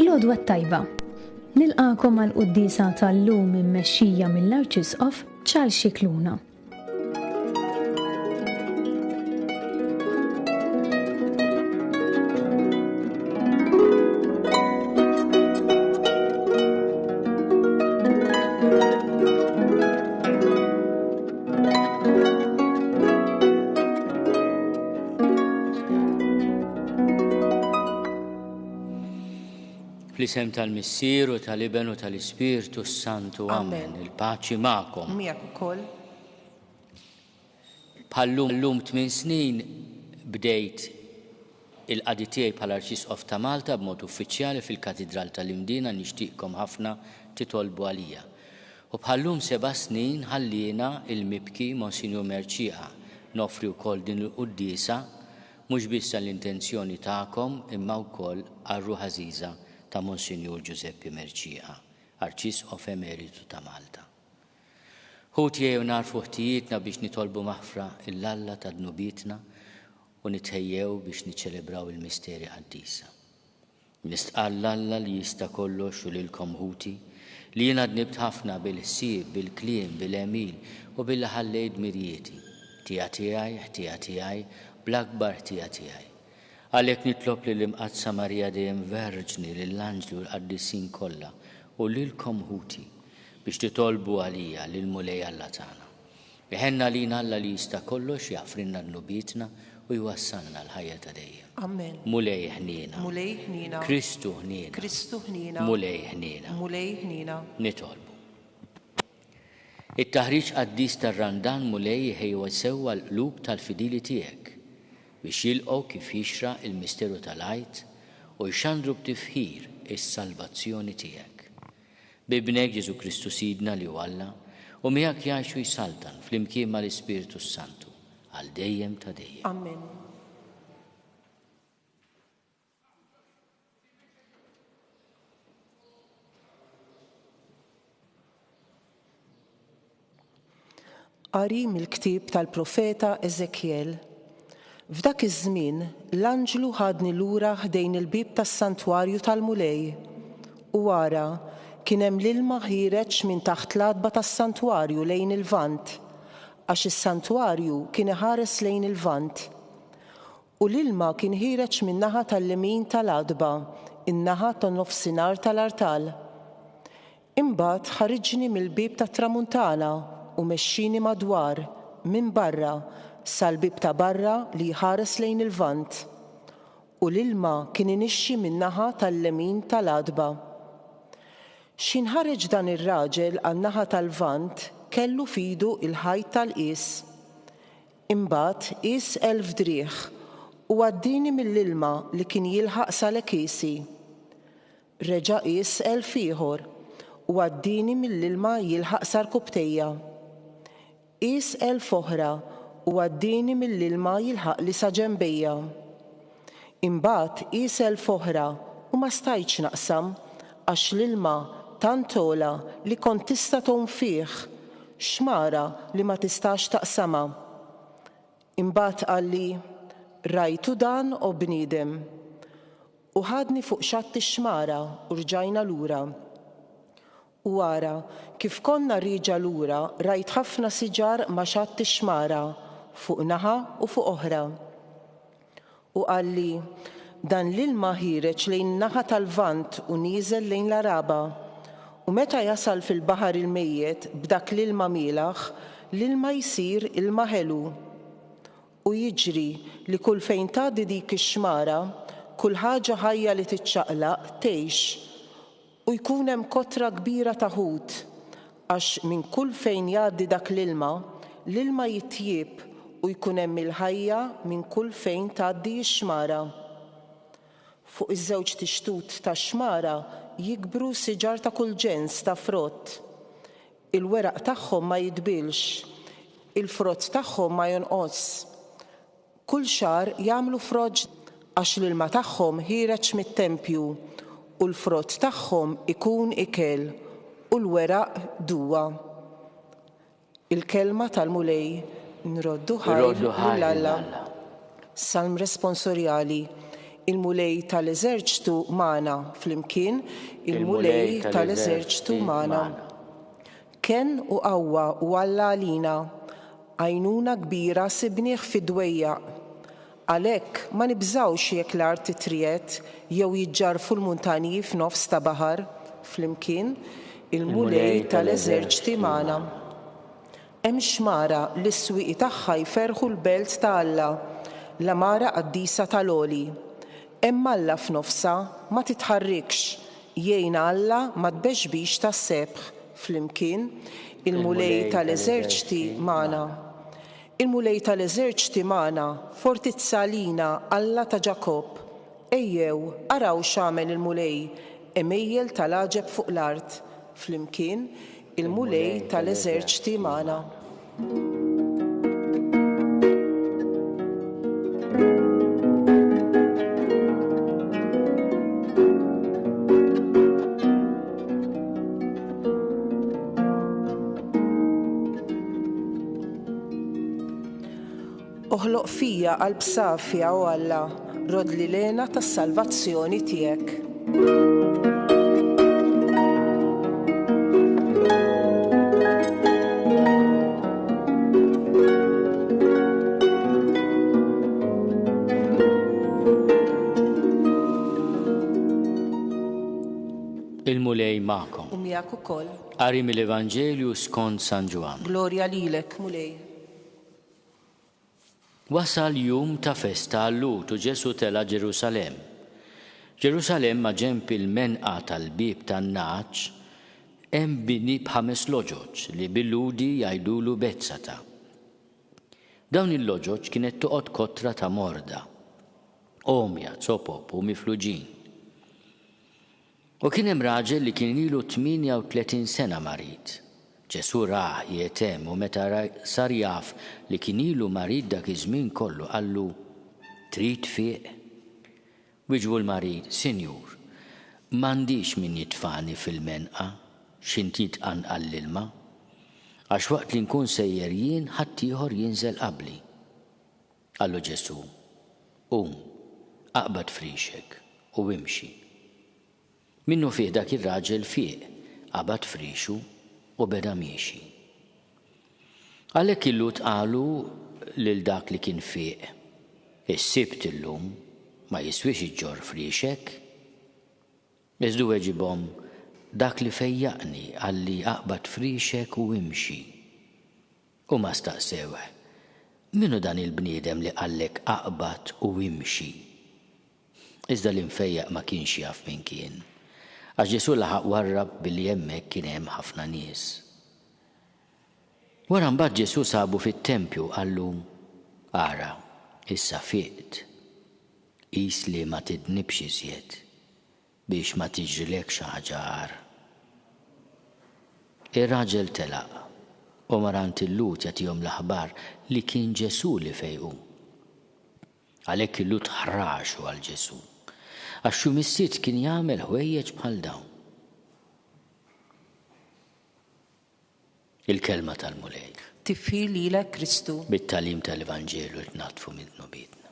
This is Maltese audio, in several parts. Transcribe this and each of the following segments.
Il-għodwa tajba. Nilqakom għal-quddisa tal-lum immexxija mill-Arċisqof Charles Scicluna. Fl-isem tal-Missier u tal-Iben u tal-Ispirtu Santu. Amen. Il-paċi magħkom. Miegħek ukoll. Bħallum 8 snin bdejt il-qadi tiegħi bħala Arċisqof ta' Malta b'mod uffiċjali fil-Katedral tal-Imdina, nixtieqkom ħafna titolbu għalija. U bħallum 7 snin ħallina il-mibki Monsinjur Merċieqa nofri wkoll din il-qudiesa mhux biss l-intenzjoni tagħkom imma wkoll għar-Ruħ Għażiża ta' Monsinjur Giuseppe Merċieqa, Arċisqof Emeritu ta' Malta. Ħutjejjew narfu ħtijietna biex nitolbu maħfra il-Alla ta' dnubietna u nitħejjew biex niċċelebraw il-misteri qaddisa. Nistqal l-Alla li jista' kollox u lilkom ħuti li jiena dnibt ħafna bil-ħsieb, bil-kliem, bil-emil u billi ħallejt mirjieti. Ħtija tiegħi, bl-akbar ħtija tiegħi. Għalhekk nitlob li l-imqazza Marija dejjem Verġni lill-Anġli u l-Qaddisin kollha u lilkom ħuti biex titolbu għalija lil Mulej Alla tagħna. Iħenna lina Alla li jista' kollox jafrinna dnubietna u jwassalna l-ħajja ta' dejjem. Amen. Mulej ħniena. Mulej ħniena. Kristu ħniena. Kristu ħniena. Mulej ħniena. Mulej ħniena. Nitolbu. It-taħriġ qaddis tar-Randan Mulej ħejwa sewwa l-qlub tal-fidili tiegħek biex jilqgħu kif jixra il-misteru tal-għajt u jxandru b'tifħir is-salvazzjoni tiegħek. Bibnek Ġesu Kristu Sidna li hu Alla u miegħek jgħixu jsaltan flimkien mal-Ispirtu Santu għal dejjem ta' dejjem. Amen. Qari mill-ktieb tal-profeta Eżekjel. F'dak iż-żmien l-anġlu ħadni lura ħdejn il-bib tas-santwarju tal-Mulej u wara kien hemm l-ilma ħireġ minn taħt l-adba tas-santwarju lejn il-vant għax is-santwarju kien iħares lejn il-vant. U l-ilma kien ħireġ min-naħa tal-lemin tal-adba, in-naħa tan-nofsinhar tal-artal. Imbagħad ħariġni mill-bib tat-tramuntana u mexxini madwar minn barra sal-bib ta' barra li ħares lejn il-vant u l-ilma kien inixxi min-naħa tal-lemin tal-adba. X'inħareġ dan ir-raġel għan-naħa tal-vant kellu f'idu il-ħajt tal-qis. Imbagħad qis 1000 drieħ u għaddini mill-ilma li kien jilħaq sal-ekisi. Reġa' qis 1000 ieħor u għaddini mill-ilma jilħaq sar-kubtejja. Qis 1000 oħra u għaddini mill-ilma jilħaq li sa ġenbejja. Imbagħad qis 1000 oħra u ma stajtx naqsam għax l-ilma tant ola li kont tista' ton fih, xmara li ma tistax taqsama. Imbagħad qalli rajtu dan u bniedem u ħadni fuq xatt ix-xmara u rġajna lura. U wara kif konna rriġa lura rajt ħafna siġar ma' xatt ix-xmara fuq naħa u fuq oħra. U qalli dan l-ilma ħireġ lejn naħa tal-vant u nieżel lejn l-Araba. U meta jasal fil-baħar il-mejjed b'dak l-ilma mielaħ, l-ilma jsir ilma ħelu. U jiġri li kull fejn tgħaddi dik ix-xmara, kull ħaġa ħajja li titċaqlaq tgħix. U jkun hemm kotra kbira ta' ħut, għax minn kull fejn jgħaddi dak l-ilma jitjieb u jkun hemm il-ħajja minn kull fejn tgħaddi x-xmara. Fuq iż-żewġ tixtut tax-xmara jikbru siġar ta' kull ġens ta' frott. Il-weraq tagħhom ma jitbilx, il-frott tagħhom ma jonqos. Kull xahar jagħmlu frott għax l-ilma tagħhom ħireġ mit-tempju u l-frott tagħhom ikun ikel u l-weraq duwa. Il-kelma tal-Mulej nroddu ħajr lill-Alla. Salm responsorjali. il-mulej tal-eżerċitu magħna flimkien, il-mulej tal-eżerċitu magħna. Ken u qawwa u Alla għalina, għajnuna kbira sibnieh fid-dwejjaq. Għalhekk ma nibżawx jekk l-art titriet jew jiġġarfu l-muntanji f'nofs ta' baħar flimkien, il-mulej tal-eżerċiti magħna. Hemm xmara li s-swieqi tagħha jferħu l-belt ta' Alla, l-amara qaddisa tal-għoli. Hemm Alla f'nofsa ma titħarrikx, jgħinha Alla ma tbeġbix tas-sebħ flimkien, il-mulej tal-eżerċiti magħna. Il-mulej tal-eżerċiti magħna, fortizza għalina Alla ta' Ġakob. Ejjew, araw x'għamel il-mulej, emejjel tal-għaġeb fuq l-art flimkien, il-mulej tal-eżerċiti magħna. Oħloq fija qalb safja u Alla, rodli lena tas-salvazzjoni tiegħek. Il-mulej magħkom. U miegħek ukoll. Qari mill-Evanġelju skont San Ġwan. Glorja lilek, mulej. Wasal jum ta' festa għall-Lut u Ġesu tela Ġerusalem. Ġerusalem ma' ġenb il-menqa tal-bib tan-naċ hemm bini b'5 loġoġ li bil-ludi jgħidulu Betzata. Dawn il-loġoġ kienet toqgħod kotra ta' morda, omja, zopop u mifluġin. U kien hemm raġel li kien ilu 38 sena marit. Ġesu rah jietem u meta sar jaf li kien ilu marit dak iż-żmien kollu qallu trid fieq. Wieġbu l-marit, Sinjur, m'għandix min jitfani fil-menqa x'inti tqanqal l-ilma, għax waqt li nkun sejjer jien ħadd ieħor jinżel qabli. Qallu Ġesu, aqbad frixek u imxi. Minnu fih dak ir-raġel fieq, qabad frixu u beda miexi. Għalhekk il-Lut qalu lil dak li kien fieq, is-sibt illum ma jiswix iġġor frixek. Iżdu weġibhom dak li fejjaqni għalli aqbad frixek u imxi. U ma staqsewh, minnu dan il-bniedem li qallek aqbad u imxi? Iżda li mfejjaq ma kienx jaf min kien. Għax Ġesu laħaq warrab billi hemmhekk kien hemm ħafna nies. Wara mbagħad Ġesu sabu fit-tempju qallu, ara, issa fieqt, qis li ma tidnibx iżjed biex ma tiġrilek xi ħaġa għar. Ir-raġel telaq u marant il-Lut jagħtihom l-aħbar li kien Ġesu li fejqu. Għalhekk il-Lut ħraxu għal Ġesu. Għax xi missiet kien jagħmel ħwejjeġ bħal dawn. Il-kelma tal-mulej. Tifhi lilek Kristu. Bit-talim tal-Evanġelu li natfu minnu bidna.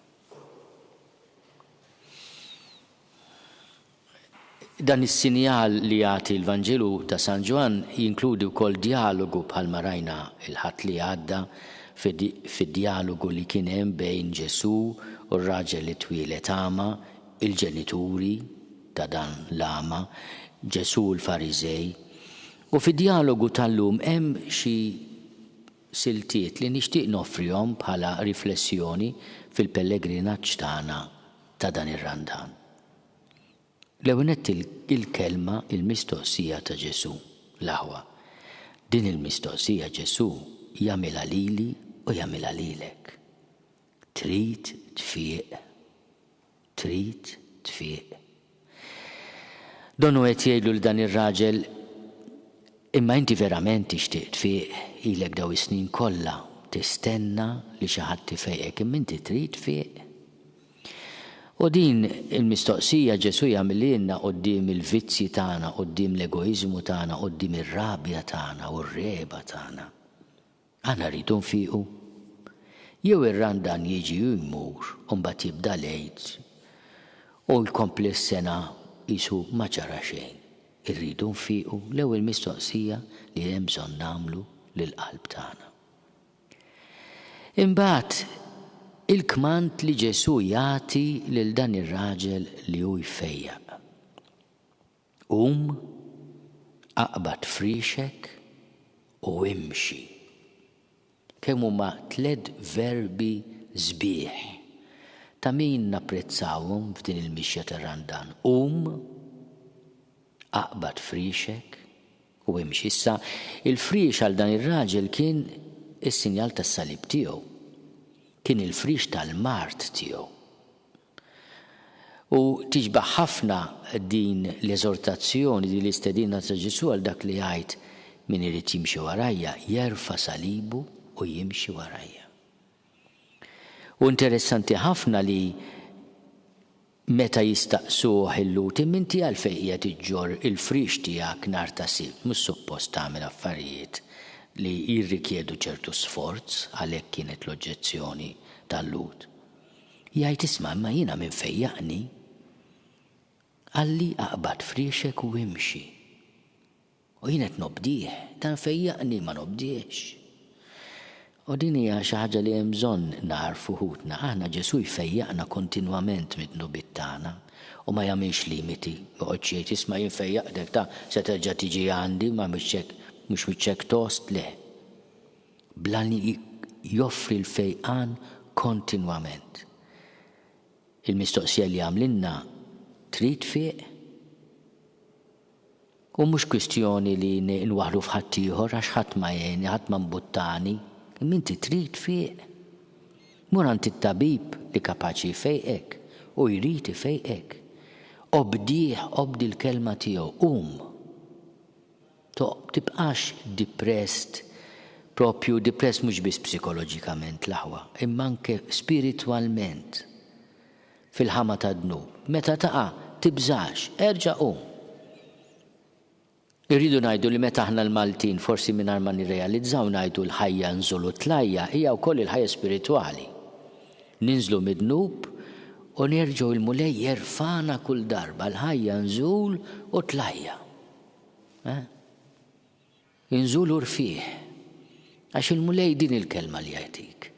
Dan is-sinjal li jagħti l-Evanġelu ta' San Ġwan jinkludi wkoll dialogu bħalma rajna il-ħadd li għadda fid-dialogu li kien hemm bejn Ġesu u r-raġel li twilet ama, il-ġenituri ta' dan l-ama, Ġesu l-Farizej. U fid-dialogu tal-lum hemm xi siltiet li nixtieq noffrihom bħala riflessjoni fil-pellegrinaġġ tagħna ta' dan ir-Randan. L-ewwel il-kelma il-mistoqsija ta' Ġesu l-aħwa. Din il-mistoqsija Ġesu jagħmilha lili u jagħmilha lilek. Trid tfieq. Trid tfieq. Donu qed jgħidu l dan ir-raġel, imma inti verament tixtieq tfieq ilek daw is-snin kollha tistenna li xi ħadd tifejqek imma inti trid tfieq. U din il-mistoqsija Ġesu jagħmililna quddiem il-vizzji tagħna, quddiem l-egoiżmu tagħna, quddiem ir-rabja tagħna u r-reba tagħna. Aħna rridu nfiequ. Jew ir-Randan jiġi u jmur u mbagħad jibda l-għid u jkompli s-sena jisu ma ġara xejn. Irridu nfiqu l-ewwel mistoqsija li hemm bżonn nagħmlu lill-qalb tagħna. Imbagħad il-kmand li Ġesu jagħti lil dan ir-raġel li hu jfejjaq. Aqbad frixek u imxi. Kemm huma 3 verbi sbieħ ta' min napprezzawhom f'din il-mixja tar-randan. Aqbad frixek u imxi. Issa il-frix għal dan ir-raġel kien is-sinjal tas-salib tiegħu. Kien il-frix tal-mart tiegħu. U tiġbaħ ħafna din l-eżortazzjoni, din l-istedina ta' Ġesu għal dak li jgħid min irid jimxi warajja jerfa' salibu u jimxi warajja. U interessanti ħafna li meta jistaqsuh il-lut inti għalfejn qiegħed iġġorr il-frix tiegħek nhar ta' sibt, mhux suppost tagħmel affarijiet li jirrikjedu ċertu sforz, għalhekk kienet l-oġġezzjoni tal-lut. Jgħid isma' imma jiena min fejjaqni għalli aqbad frixek u imxi. U jien qed nobdih, dan fejjaqni ma nobdiex. U din hija xi ħaġa li hemm bżonn narfu ħutna. Aħna Ġesu jfejjaqna kontinwament mid-nubiet tagħna u ma jagħmilx limiti. Joqgħod jgħid isma' jien fejjaqdek ta' se terġa' tiġi għandi ma mhux biċċek tost le. Bla li joffri l-fejqan kontinwament. Il-mistoqsija li għamlinna trid fieq. U mhux kwistjoni li nwaħlu f'ħadd ieħor għax ħadd ma jgħinni, ħadd ma mbuttani. Inti trid fieq. Mur għand it-tabib li kapaċi jfejqek u jrid ifejqek. Obdi l-kelma tiegħu, tibqax depressed, propju depressed mhux biss psikoloġikament l-aħwa, imma anke spiritwalment fil-ħama tad-dnub. Meta taqa' tibżax, erġa' Irridu ngħidu li meta aħna l-Maltin forsi mingħajr ma nirrealizzaw ngħidu l-ħajja nżulu tlajja hija wkoll il-ħajja spiritwali. Ninżlu mid-dnub u nerġgħu il-mulej jerfana kull darba l-ħajja nżul u tlajja. Inżul u rfieħ. Għax il-mulej din il-kelma li jgħidlik.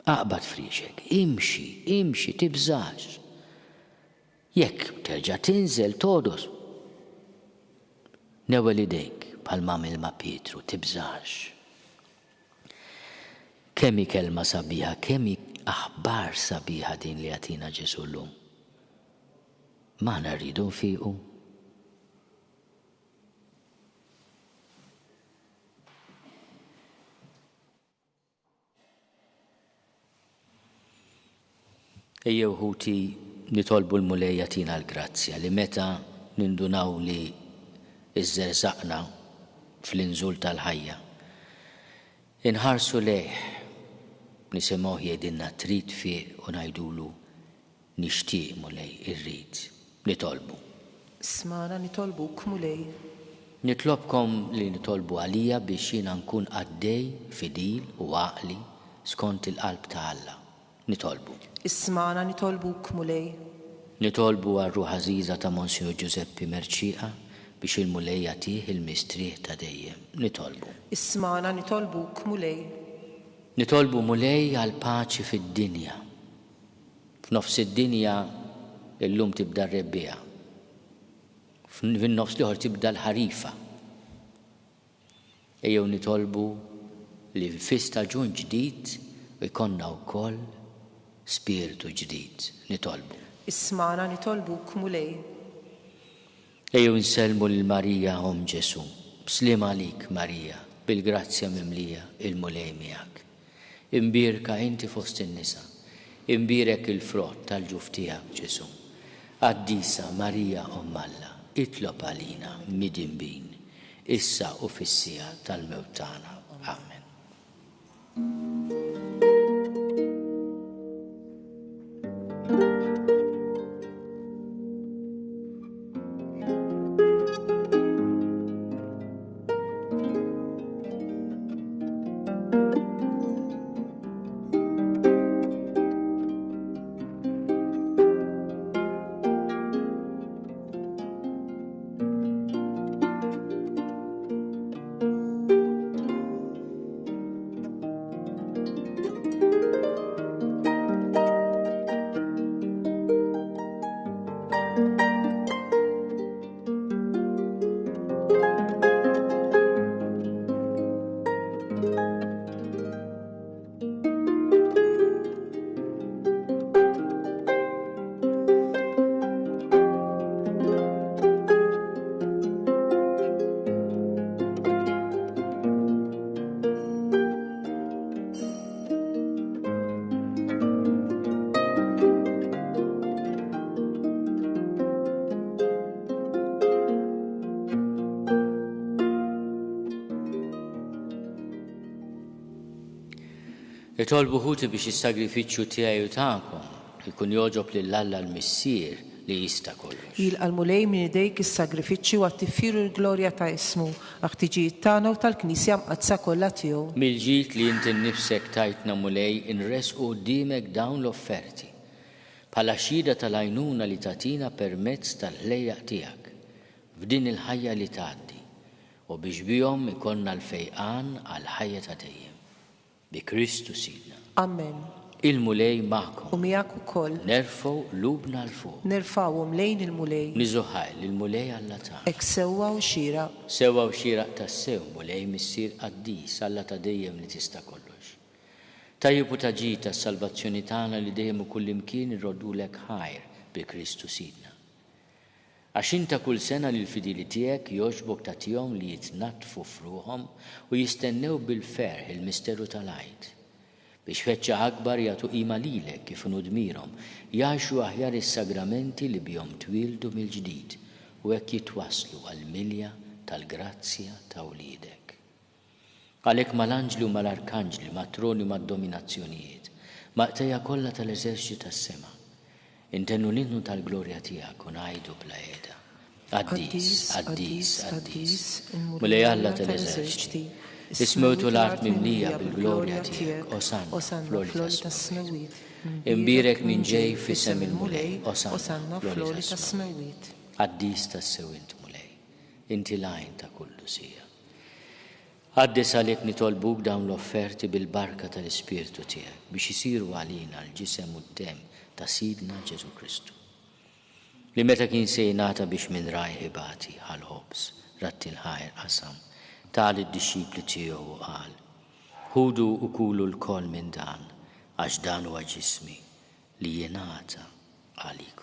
Aqbad frixek, imxi, tibżax. Jekk terġa' tinżel todos. Newel idejk bħal m'għamel ma' Pietru, tibżax. Kemm kelma sabiħa, kemm aħbar sabiħa din li għatina Ġesu llum. M'aħna rridu nfiequ. Ejjew ħuti nitolbu l-mulej jagħtina l-grazzja li meta nindunaw li iżżerżaqna fl-inżul tal-ħajja. Inħarsu lejh nisimgħu jgħidilna trid fieq u ngħidulu nixtieq mulej irrid nitolbu. Smana nitolbuk mulej. Nitlobkom li nitolbu għalija biex jiena nkun għaddej fidil u għaqli skont il-qalb ta' Alla. Nitolbu. Ismana nitolbuk mulej. Nitolbu għal-ruħ għażiża ta' Monsignor Giuseppe Merċieqa biex il-mulej jagħtih il-mistrieħ ta' dejjem. Nitolbu. Ismana nitolbuk mulej. Nitolbu mulej għal paċi fid-dinja. F'nofs id-dinja illum tibda r-rebbieqa. Fin-nofs liħor tibda l-ħarifa. Ejjew nitolbu li fista ġun ġdid u jkollna wkoll spiritu ġdid. Nitolbu. Ismana nitolbuk mulej. Ejjew nselmu lil Marija Om Ġesu. Bslim għalik Marija, bil-grazzja mimlija il-mulej miegħek. Imbirka inti fost in-nisa. Imbirek il-frott tal-ġuf tiegħek Ġesu. Qaddisa Marija Om Alla, itlob għalina mid-inbin, issa u fis-sija tal-mewt tagħna. Amen. Nitolbu ħuti biex is-sagrifiċċju tiegħi u tagħkom ikun jogħġob lill-Alla l-Missier li jista' kollox. Jilqalmulej minn idejk is-sagrifiċċju għat-tiffiru l-glorja ta' ismu aħtiġijiet tagħna u tal-Knisja mqazza kollha tiegħu. Mill-ġid li inti nnifsek tajtna mulej inresqu quddiemek dawn l-offerti bħala xhieda tal-għajnuna li tagħtina permezz tal-ħlejjaq tiegħek f'din il-ħajja li tgħaddi u biex bihom ikollna l-fejqan għal ħajja ta' dejjem. Bi Kristu Sidna. Amen. Il-mulej magħkom. U miegħek ukoll. Nerfgħu lubna l fuq. Nirfgħuhom lejn il-mulej. Niżuħaj lill-mulej Alla tagħna. Hekk sewwa u xieraq. Sewwa u xieraq tas-sew mulej missier qaddis Alla ta' dejjem li tista' kollox. Tajjeb u taġid tas-salvazzjoni tagħna li dejjem u kullimkien irrodulek ħajr bi Kristu Sidna. Għax inta kull sena li l-fidili tiegħek jogħġbok tagħtihom li jitnattfu f'ruħhom u jistennew bil-ferħ il-misteru tal-għid. Biex feċċa akbar jagħtu qima lilek kif inhu dmirhom, jgħixu aħjar is-sagramenti li bihom twildu mill-ġdid u hekk jitwasslu għall-milja tal-grazzja ta' wliedek. Għalhekk mal-anġli u mal-arkanġli, mat-troni u mad-dominazzjonijiet, maqtejja kollha tal-eżerċiti tas-sema. Intennu l-innu tal-glorja tiegħek u ngħidu bla qiegħda. Qaddis, qaddis, qaddis. Mulej Alla tal-eżerċiti. Ismewtu l-art mimlija bil-glorja tiegħek, Osanna fl-għoli tas-smewit. Imbirek minn ġej f'isem il-mulej, Osanna fl-għoli tas-smewit. Qaddis tas-sewint mulej, inti lajn ta' kullu sija. Għaddis għalhekk nitolbuk dawn l-offerti bil-barka tal-Ispirtu tiegħek biex isiru għalina l-ġisem u d-dem ta' Sidna Ġesu Kristu. Li meta kien se jingħata biex minn raj ħibati ħal-ħobs ratti l-ħajr qasam tal id-dixxipli tiegħu qal: ħudu u kulu l-koll minn dan għax dan huwa ġismi li jingħata għalikom.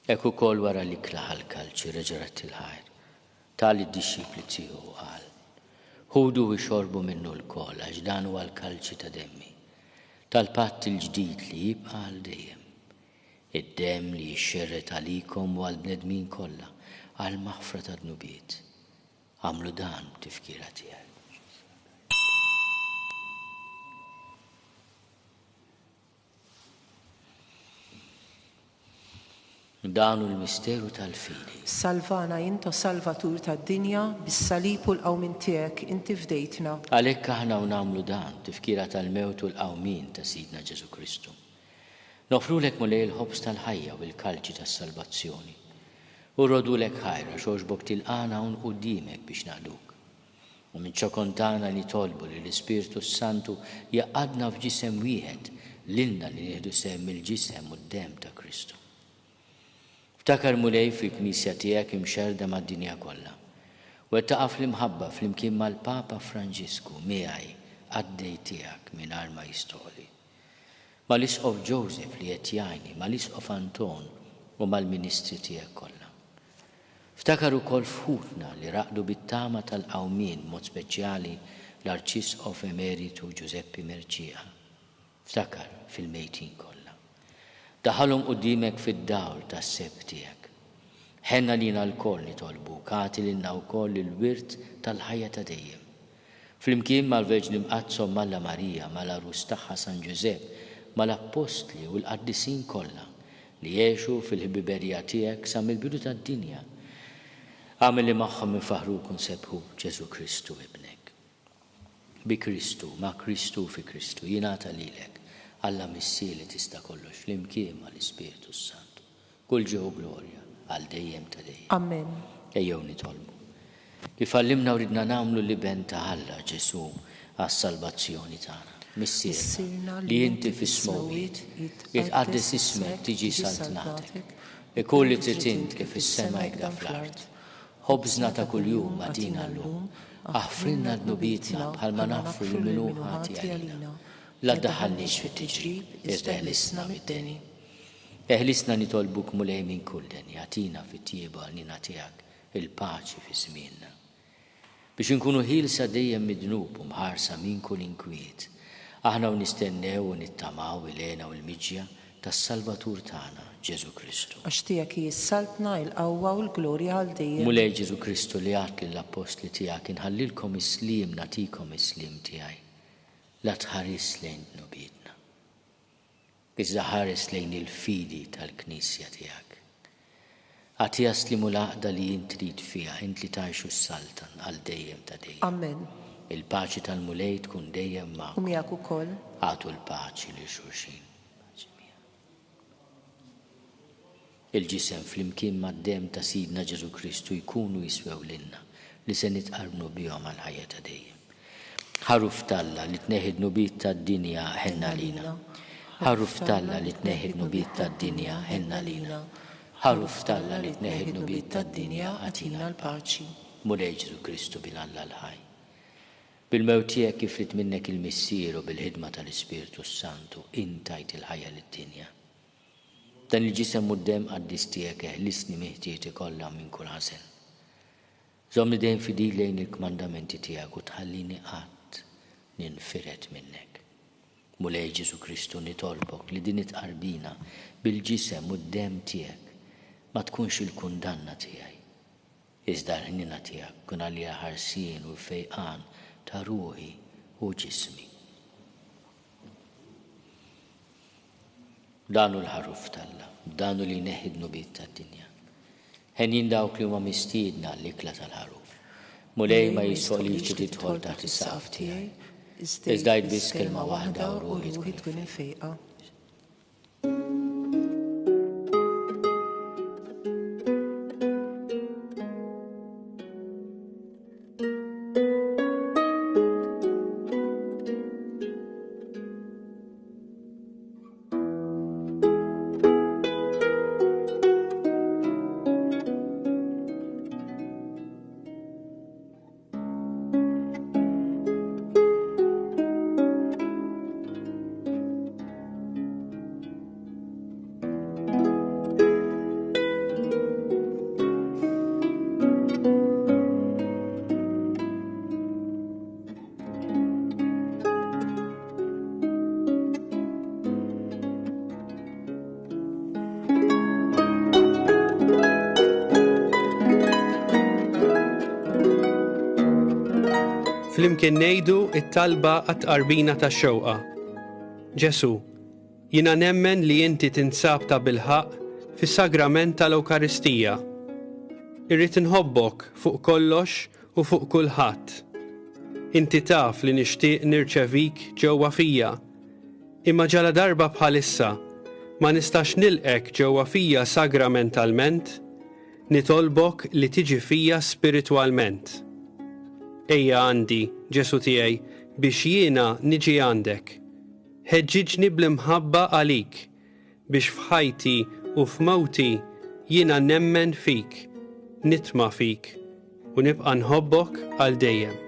Ekku kol wara li klaħal kalċi reġarat il-ħajr, tal id-dixxipli tiegħu qal: ħudu u xorbu minnu l-kol għax dan huwa l-kalċi ta' demmi, tal-patt il-ġdid li jibqa' għal dejjem. Id-dem li jixxerret għalikom u għall-bnedmin kollha għal maħfra ta' dnubiet. Għamlu dan b'tifkira tiegħek. Danu l-misteru tal-fidi. Salvana jinto salvatur tad-dinja bis-salib u l-qawmin tiegħek inti fdejtna. Għalhekk aħna u nagħmlu dan tifkira tal-mewt u l-qawmin ta' Sidna Ġesu Kristu. Nofrulek mulej il-ħobs tal-ħajja u l-kalċi tas-salvazzjoni. U rodulek ħajra xogħġbok tilqana hawn quddiemek biex naqduk. U minn ċokontana nitolbu li l-Ispirtu Santu jaqadna f'ġisem wieħed lilna li nieħdu sehem mill-ġisem u d-dem ta' Kristu. Ftakar mulej fil-Knisja tiegħek imxerda mad-dinja kollha. U qed taqaf l-imħabba flimkien mal-Papa Franġisku miegħi għaddej tiegħek mingħajr ma jistoli. Mal-Isqof Joseph li qed jgħinni, mal-Isqof Anton u mal-Ministri tiegħek kollha. Ftakar ukoll fħutna li raqdu bit-tama tal-qawmien mod speċjali l-Arċisqof Emeritu Giuseppe Merċija. Ftakar fil-mejtin kollha. Daħalhom quddiemek fid-dawl tas-seb tiegħek. Ħenna lina l-koll nitolbu katililna wkoll il-wirt tal-ħajja ta' dejjem. Flimkien mal-Verġni Mqazzom Malla Marija, mal-Arus tagħha San Ġusepp, mal-Apostli u l-Qaddisin kollha li jgħixu fil-ħbiberija tiegħek sa mill-bidu tad-dinja. Għamel li magħhom infaħruk u nsebħu Ġesu Kristu ibnek. Bi Kristu, ma' Kristu fi Kristu, jingħata lilek Alla Missier li tista' kollox flimkien mal-Ispirtu Santu. Kull ġew glorja għal dejjem ta' dejjem. Amen. Ejjew nitolbu. Kif għallimna u ridna nagħmlu li ben ta' Alla Ġesu għas-salvazzjoni tagħna. Missierna li inti fis-smowit jitqaddis ismek tiġi saltnatek. Ikolli tritint kif is-sema jgħidha fl-art. Ħobżna ta' kuljum għatina llum, aħfrinna d-nubietna bħalma naħfru l-minu ħati għalina. La daħalniex fit-tiġrib, iżda eħlisna mid-deni. Eħlisna nitolbuk mulej minn kull den, jagħtina fit-tjieba għalnina tiegħek, il-paċi fi żmienna. Biex inkunu ħielsa dejjem midnub u mħarsa minn kull inkwiet. Aħna nistennew u nittamaw il-għena u l-miġja tas-Salvatur tagħna, Ġesu Kristu. Għax tiegħek jissaltna l-qawwa u l-glorja għal dejjem. Mulej Ġesu Kristu li għat lill-apostli tiegħek inħallilkom is-slim nagħtikom is-slim tiegħi. La tħares lejn dnubietna. Iżda ħares lejn il-fidi tal-Knisja tiegħek. Għatija slimu laqda li jint trid fiha, int li tgħixu s-saltan għal dejjem ta' dejjem. Amen. Il-paċi tal-mulej tkun dejjem magħkom. U miegħek ukoll. Għatu l-paċi li xulxin. Il-ġisem flimkien mad-dem ta' Sidna Ġesu Kristu jkunu jiswew lilna li se nitqarnu bihom għal ħajja ta' dejjem. Ħaruf talla li tneħid nubiet tad-dinja ħenna lina. Ħaruf talla li tneħid nubiet tad-dinja ħenna lina. Ħaruf talla li tneħid nubiet tad-dinja għatina l-paċi. Mulej Ġesu Kristu bil-Alla l-ħaj. Bil-mewt tiegħek kif rid minnek il-missier u bil-ħidma tal-Ispirtu Santu intajt il-ħajja lid-dinja. Dan il-ġisem muddem għaddis tiegħek eħlisni meħtieġ ikollha minn kull ħasen. Żommni dejjem fidil lejn il-kmandamenti tiegħek u tħallini qatt ninfiret minnek. Mulej Ġesu Kristu nitolbok li din itqarbina bil-ġisem muddem tiegħek ma tkunx il-kundanna tiegħi. Iżda l-ħnina tiegħek kun għalija ħarsien u fejqan ta' ruħi u ġismi. Danu l-ħaruf talla, danu li neħid nubiet tad-dinja. Ħen dawk li huma mistiedna l-ikla tal-ħaruf. Mulej ma jisfolix li tidħol taħt is-saqaf tiegħi. Iżda biss kelma waħda u ruħi tkun infejqa. Flimkien ngħidu it-talba għat-tqarbina tax-xewqa. Ġesu, jiena nemmen li inti tinsab ta' bilħaq fis-sagrament tal-Ewkaristija. Irrid inħobbok fuq kollox u fuq kulħadd. Inti taf li nixtieq nirċevik ġewwa fija, imma ġala darba bħalissa ma nistax nilqek ġewwa fija sagramentalment, nitolbok li tiġi fija spiritwalment. Ejja għandi, Ġesu tiegħi, biex jiena niġi għandek. Ħeġġiġni bl-imħabba għalik, biex f'ħajti u f'mewti jiena nemmen fik, nitma' fik, u nibqa' nħobbok għal dejjem.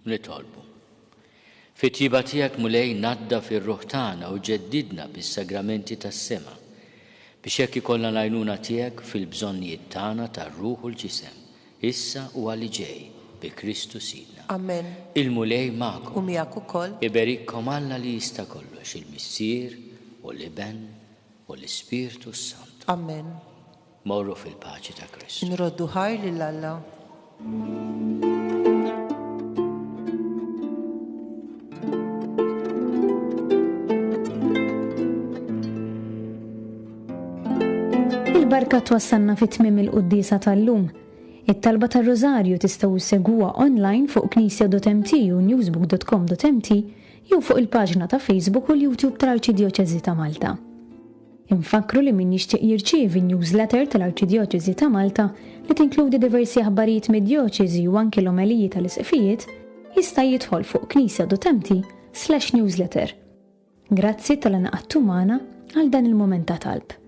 Nitolbu. Fit-tjiba tiegħek mulej nadda fir-ruħ tagħna u ġeddidna bis-sagramenti tas-sema biex hekk ikollna l-għajnuna tiegħek fil-bżonnijiet tagħna tar-ruħ u l-ġisem, issa u għali ġej bi Kristu Sidna. Amen. Il-mulej magħkom. U miegħek ukoll. Iberikkom Alla li jista' kollox, il-Missier u l-Iben u l-Ispirtu Santu. Amen. Morru fil-paċi ta' Kristu. Nroddu ħajr lil Alla. Il-barka twassalna fit-tmiem il-quddisa tal-lum. It-talba tar-Rożarju tistgħu segwa online fuq knisja.mt u newsbook.com.mt jew fuq il-paġna ta' Facebook u l-YouTube tal-Arċidjoċeżi ta' Malta. Infakru li min jixtieq jirċievi newsletter tal-Arċidjoċeżi ta' Malta li tinkludi diversi aħbarijiet mid-djoċeżi u anke l-omeliji tal-isqfijiet jista' jidħol fuq knisja.mt/newsletter. Grazzi tal-naqattu magħna għal dan il-moment ta' talb.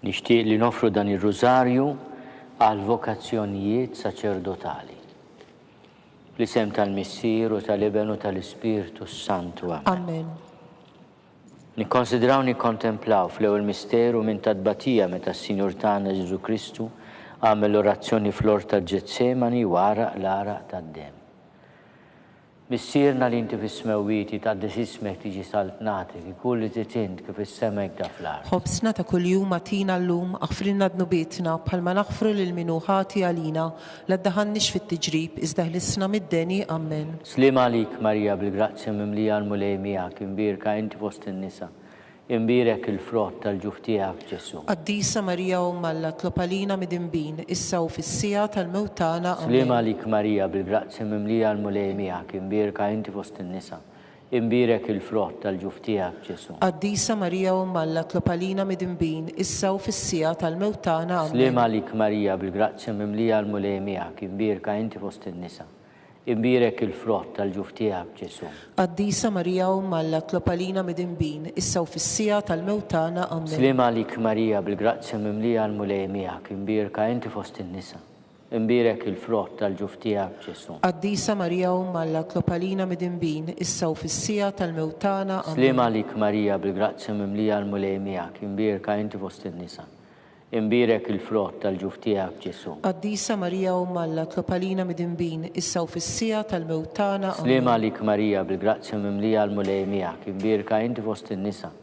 Nixtieq li nofru dan ir-rużarju għal vokazzjonijiet saċerdotali. L-isem tal-Missier u tal-Iben u tal-Ispirtu Santu. Amen. Nikkonsidraw nikkontemplaw fl-ewwel misteru minn tadbatija meta s-Sinjur tagħna Ġesu Kristu għamel orazzjoni fl-ort ta' Ġetsemani wara l-araq tad-dem. Missierna li inti fis-smewwiti taqdis ismek tiġi saltnatik, ikun li titint kif is-semek da fl-art. Ħobsna ta' kuljum atina llum aħfrinna dnubietna bħalma naħfru lil min hu ħati għalina la ddaħannix fit-tiġrib iżda ħlisna mid-deni. Amen. Slima għalik Marija bil-grazzja mimlija l-mulej miegħek imbirka inti fost in-nisa. Imbirek il-frott tal-ġuf tiegħek Ġesu. Qaddisa Marija Alla tlopalina mid-imbin issa u fis-sija tal-mewt tagħna. Slima għalik Marija bil-grazzja mimlija l-mulej miegħek imbirka inti fost in-nisa. Imbirek il-frott tal-ġuf tiegħek Ġesu. Qaddisa Marija Alla tlopalina mid-imbin issa u fis-sija tal-mewt tagħna. Slima għalik Marija bil-grazzja mimlija l-mulej miegħek imbirka inti fost in-nisa. Imbirek il-frott tal-ġuf tiegħek Ġesu. Qaddisa Marija Alla tlopalina mid-imbin issa u fis-sija tal-mewt tagħna. Amen. Slima għalik Marija bil-grazzja mimlija l-mulej miegħek imbirka inti fost in-nisa. Imbirek il-frott tal-ġuf tiegħek Ġesu. Qaddisa Marija Alla tlopalina mid-imbin issa u fis-sija tal-mewt tagħna. Slima għalik Marija bil-grazzja mimlija l-mulej miegħek imbirka inti fost in-nisa. Imbirek il-frott tal-ġuf tiegħek Ġesu. Qaddisa Marija Alla tlopalina mid-imbin issa u fis-sija tal-mewt tagħna. Slima għalik Marija bil-grazzja mimlija l-mulej miegħek imbirka inti fost in-nisa.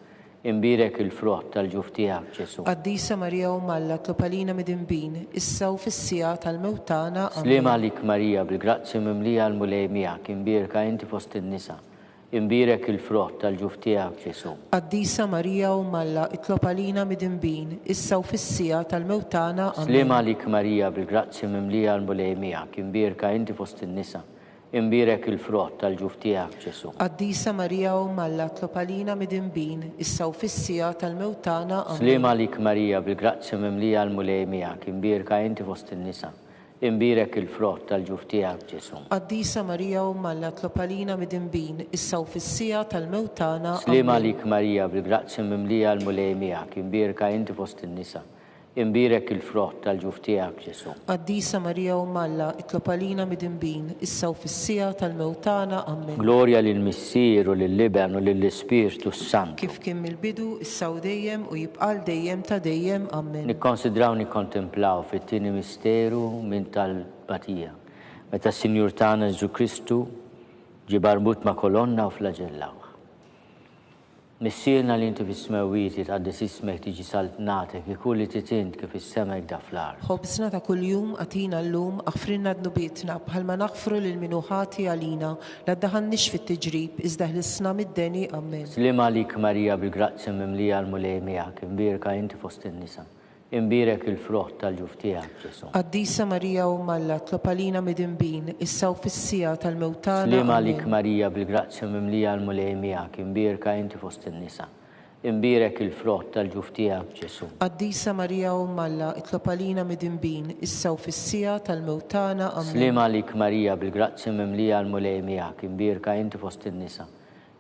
Imbirek il-frott tal-ġuf tiegħek Ġesu. Qaddisa Marija Alla tlopalina mid-imbin issa u fis-sija tal-mewt tagħna. Slima għalik Marija bil-grazzja mimlija l-mulej miegħek imbirka inti fost in-nisa. Imbirek il-frott tal-ġuf tiegħek Ġesu. Qaddisa Marija Alla tlopalina mid-imbin issa u fis-sija tal-mewt tagħna. Slima għalik Marija bil-grazzja mimlija l-mulej miegħek imbirka inti fost in-nisa. Imbirek il-frott tal-ġuf tiegħek Ġesu. Qaddisa Marija Alla tlopalina mid-imbin issa u fis-sija tal-mewt tagħna. Slima għalik Marija bil-grazzja mimlija l-mulej miegħek imbirka inti fost in-nisa. Imbirek il-frott tal-ġuf tiegħek Ġesu. Qaddisa Marija Alla tlopalina mid-imbin issa u fis-sija tal-mewt tagħna. Slima għalik Marija bil-grazzja mimlija l-mulej miegħek imbirka inti fost in-nisa. Imbirek il-frott tal-ġuf tiegħek Ġesu. Qaddisa Marija Alla tlopalina mid-imbin issa u fis-sija tal-mewt tagħna. Amen. Glorja lill-Missier u lill-Iben u lill-Ispirtu Santu. Kif kien mill-bidu issa u dejjem u jibqal dejjem ta' dejjem. Amen. Nikkonsidraw nikkontemplaw fit-tieni misteru minn tal-batija. Meta s-Sinjur tagħna Ġesu Kristu ġie marbut ma' kolonna u flaġellaw. Missierna li inti fis-smewwiti tqaddis ismek tiġi saltnatek ikun li titint kif is-semek da fl-art. Ħobsna ta' kuljum atina llum aħfrinna dnubietna bħalma naħfru lil min hu ħati għalina la ddaħannix fit-tiġrib iżda ħlisna mid-deni. Amen. Slima għalik Marija bil-grazzja mimlija l-mulej miegħek imbirka inti fost in-nisa. Imbirek il-frott tal-ġuf tiegħek Ġesu. Qaddisa Marija Alla tlopalina mid-imbin issa u fis-sija tal-mewt tagħna. Slima għalik Marija bil-grazzja mimlija l-mulej miegħek imbirka inti fost in-nisa. Imbirek il-frott tal-ġuf tiegħek Ġesu. Qaddisa Marija Alla tlopalina mid-imbin issa u fis-sija tal-mewt tagħna. Slima għalik Marija bil-grazzja mimlija l-mulej miegħek imbirka inti fost in-nisa.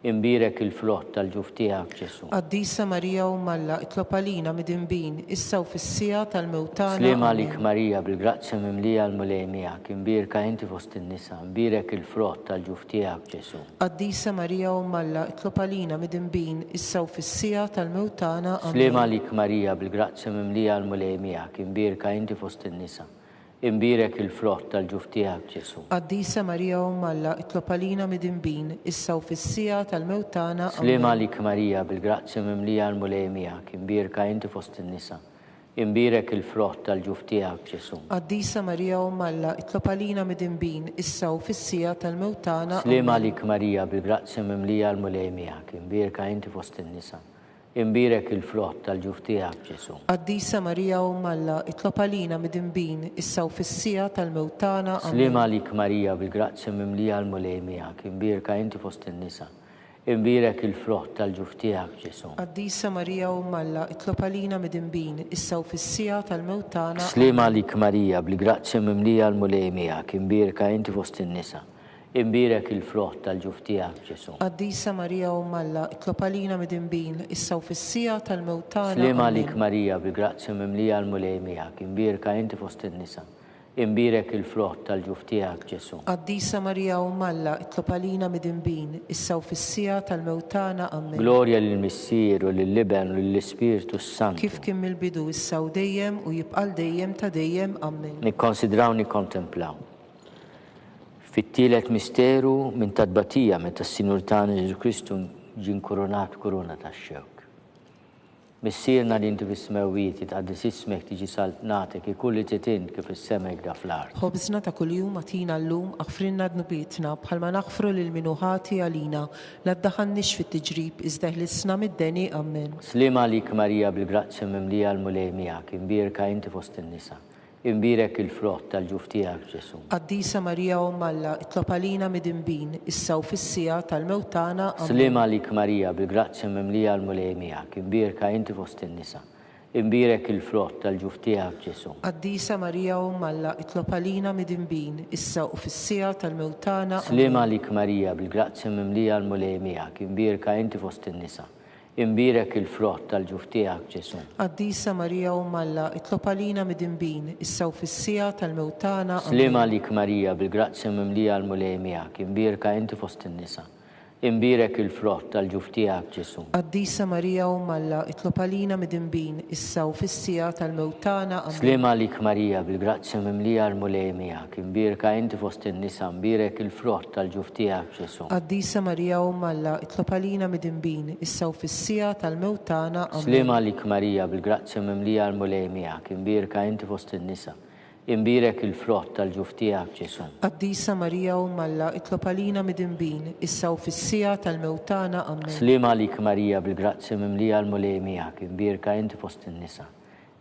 Imbirek il-frott tal-ġuf tiegħek Ġesu. Qaddisa Marija Alla tlopalina mid-imbin issa u fis-sija tal-mewt tagħna. Slima għalik Marija bil-grazzja mimlija l-mulej miegħek imbirka inti fost in-nisa. Imbirek il-frott tal-ġuf tiegħek Ġesu. Qaddisa Marija Alla tlopalina mid-imbin issa u fis-sija tal-mewt tagħna. Slima għalik Marija bil-grazzja mimlija l-mulej miegħek imbirka inti fost in-nisa. imbirek il-frott tal-ġuf tiegħek Ġesu. Qaddisa Marija Umm Alla, itlob għalina midinbin, issa u fis-sija tal-mewt tagħna. Slima għalik Marija, bil-grazzja mimlija l-mulej miegħek, imbirka inti fost in-nisa. Imbirek il-frott tal-ġuf tiegħek Ġesu. Qaddisa Marija Umm Alla, itlob għalina midinbin, issa u fis-sija tal-mewt tagħna. Slima għalik Marija, bil-grazzja mimlija l-mulej miegħek, imbirka inti fost in-nisa. Imbirek il-frott tal-ġuf tiegħek Ġesu. Qaddisa Marija Umm Alla, itlob għalina midinbin, issa u fis-sija tal-mewt tagħna. Slima għalik Marija, bil-grazzja mimlija l-mulej miegħek, imbirka inti fost in-nisa. Imbirek il-frott tal-ġuf tiegħek Ġesu. Qaddisa Marija Umm Alla, itlob għalina midinbin, issa u fis-sija tal-mewt tagħna. Slima għalik Marija, bil-grazzja mimlija l-mulej miegħek, imbirka inti fost in-nisa. Imbirek il-frott tal-ġuf tiegħek Ġesu. Qaddisa Marija Umm Alla, itlob għalina midinbin, issa u fis-sija tal-mewt tagħna. Slima għalik Marija, bil-grazzja mimlija l-mulej miegħek, imbirka inti fost in-nisa. Imbirek il-frott tal-ġuf tiegħek Ġesu. Qaddisa Marija Umm Alla, itlob għalina midinbin, issa u fis-sija tal-mewt tagħna. Amen. Glorja lill-Missier u lill-Liben u lill-Ispiritu Santu. Kif kien mill-bidu issa u dejjem u jibqal dejjem ta' dejjem. Amen. Nikkonsidraw nikkontemplaw. Fit-tielet misteru minn tadbatija meta s-Sinur tagħna Ġesu Kristu ġie nkoronat korona tax-xewk. Missierna li inti fis-smewijiet titqaddis ismek tiġi saltnatek ikulli titint kif is-semek da fl-art. Ħobżna ta' kuljum atina llum aħfrinna dnubietna bħalma naħfru lil minuħati għalina la ddaħħalniex fit-tiġrib iżda ħlisna mid-deni. Amen. Slima għalik Marija bil-grazzja mimlija l-mulej miegħek, imbirka inti fost in-nisa. Imbirek il-frott tal-ġuf tiegħek Ġesu. Qaddisa Marija Umm Alla, itlob għalina midinbin, issa u fis-sija tal-mewt tagħna. Slima għalik Marija bil-grazzja mimlija l-mulej miegħek, imbirka inti fost in-nisa. Imbirek il-frott tal-ġuf tiegħek Ġesu. Qaddisa Marija Umm Alla, itlob għalina midinbin, issa u fis-sija tal-mewt tagħna. Slima għalik Marija bil-grazzja mimlija l-mulej miegħek, imbirka inti fost in-nisa. Imbirek il-frott tal-ġuf tiegħek Ġesu. Qaddisa Marija Umm Alla, itlob għalina midinbin, issa u fis-sija tal-mewt tagħna. Slima għalik Marija bil-grazzja mimlija l-mulej miegħek, imbirka inti fost in-nisa. Imbirek il-frott tal-ġuf tiegħek Ġesu. Qaddisa Marija Umm Alla, itlob għalina midinbin, issa u fis-sija tal-mewt tagħna. Slima għalik Marija bil-grazzja mimlija l-mulej miegħek, imbirka inti fost in-nisa, imbirek il-frott tal-ġuf tiegħek Ġesu. Qaddisa Marija Umm Alla, itlob għalina midinbin, issa u fis-sija tal-mewt tagħna. Slima għalik Marija bil-grazzja mimlija l-mulej miegħek, imbirka inti fost in-nisa. Imbirek il-frott tal-ġuf tiegħek Ġesu. Qaddisa Marija Umm Alla, itlob għalina midinbin, issa u fis-sija tal-mewt tagħna. Amen. Slima għalik Marija bil-grazzja mimlija l-mulej miegħek, imbirka inti fost in-nisa.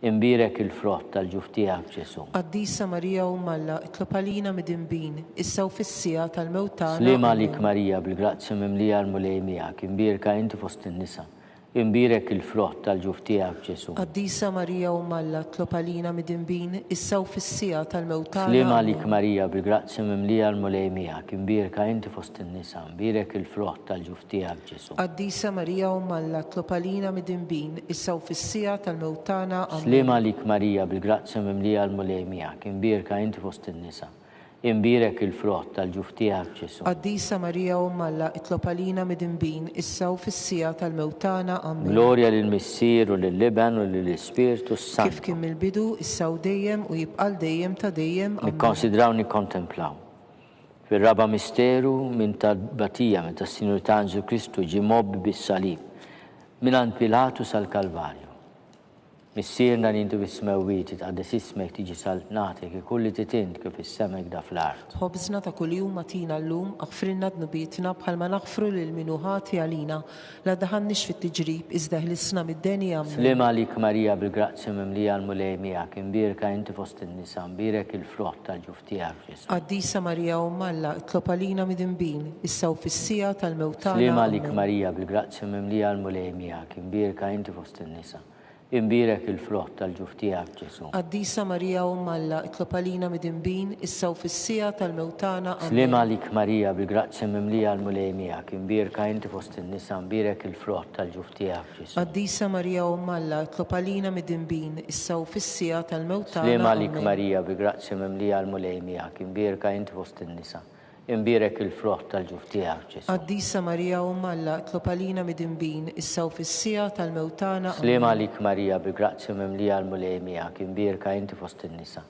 Imbirek il-frott tal-ġuf tiegħek Ġesu. Qaddisa Marija Umm Alla, itlob għalina midinbin, issa u fis-sija tal-mewt tagħna. Slima għalik Marija bil-grazzja mimlija l-mulej miegħek, imbirka inti fost in-nisa. Imbirek il-frott tal-ġuf tiegħek Ġesu. Qaddisa Marija Umm Alla, itlob għalina midinbin, issa u fis-sija tal-mewt tagħna. Slima għalik Marija bil-grazzja mimlija l-mulej miegħek, imbirka inti fost in-nisa. Imbirek il-frott tal-ġuf tiegħek Ġesu. Qaddisa Marija Umm Alla, itlob għalina midinbin, issa u fis-sija tal-mewt tagħna. Slima għalik Marija bil-grazzja mimlija l-mulej miegħek, imbirka inti fost in-nisa. Imbirek il-frott tal-ġuf tiegħek Ġesu. Qaddisa Marija Umm Alla, itlob għalina midinbin, issa u fis-sija tal-mewt tagħna. Amen. Glorja lill-Missier u lill-Liben u lill-Ispiritu Santu. Kif kien mill-bidu, issa u dejjem u jibqal dejjem ta' dejjem. Amen. Nikkonsidraw nikkontemplaw. Fir-raba misteru minn tadbatija meta s-Sinur tagħna Ġesu Kristu ġie mobbi bis-salib mingħand Pilatu sal-Kalvarju. Missierna li inti fis-smewijiet titqaddis ismek tiġi saltnatek ikulli titint kif is-semek da fl-art. Ħobżna ta' kuljum atina llum aħfrinna dnubietna bħalma naħfru lil minuħati għalina la daħannix fit-tiġrib iżda ħlisna mid-deni. Amen. Slima għalik Marija bil-grazzja mimlija l-mulej miegħek, imbirka inti fost in-nisa, imbirek il-frott tal-ġuf tiegħek Ġesu. Qaddisa Marija Umm Alla, itlob għalina midinbin, issa u fis-sija tal-mewt tagħna. Slima għalik Marija bil-grazzja mimlija l-mulej miegħek, imbirka inti fost in-nisa. Imbirek il-frott tal-ġuf tiegħek Ġesu. Qaddisa Marija Umm Alla, itlob għalina midinbin, issa u fis-sija tal-mewt tagħna. Slima għalik Marija bil-grazzja mimlija l-mulej miegħek, imbirka inti fost in-nisa, imbirek il-frott tal-ġuf tiegħek Ġesu. Qaddisa Marija Umm Alla, itlob għalina midinbin, issa u fis-sija tal-mewt tagħna. Slima għalik Marija bil-grazzja mimlija l-mulej miegħek, imbirka inti fost in-nisa. Imbirek il-frott tal-ġuf tiegħek Ġesu. Qaddisa Marija Umm Alla, itlob għalina midinbin, issa u fis-sija tal-mewt tagħna. Slima għalik Marija bil-grazzja mimlija l-mulej miegħek, imbirka inti fost in-nisa.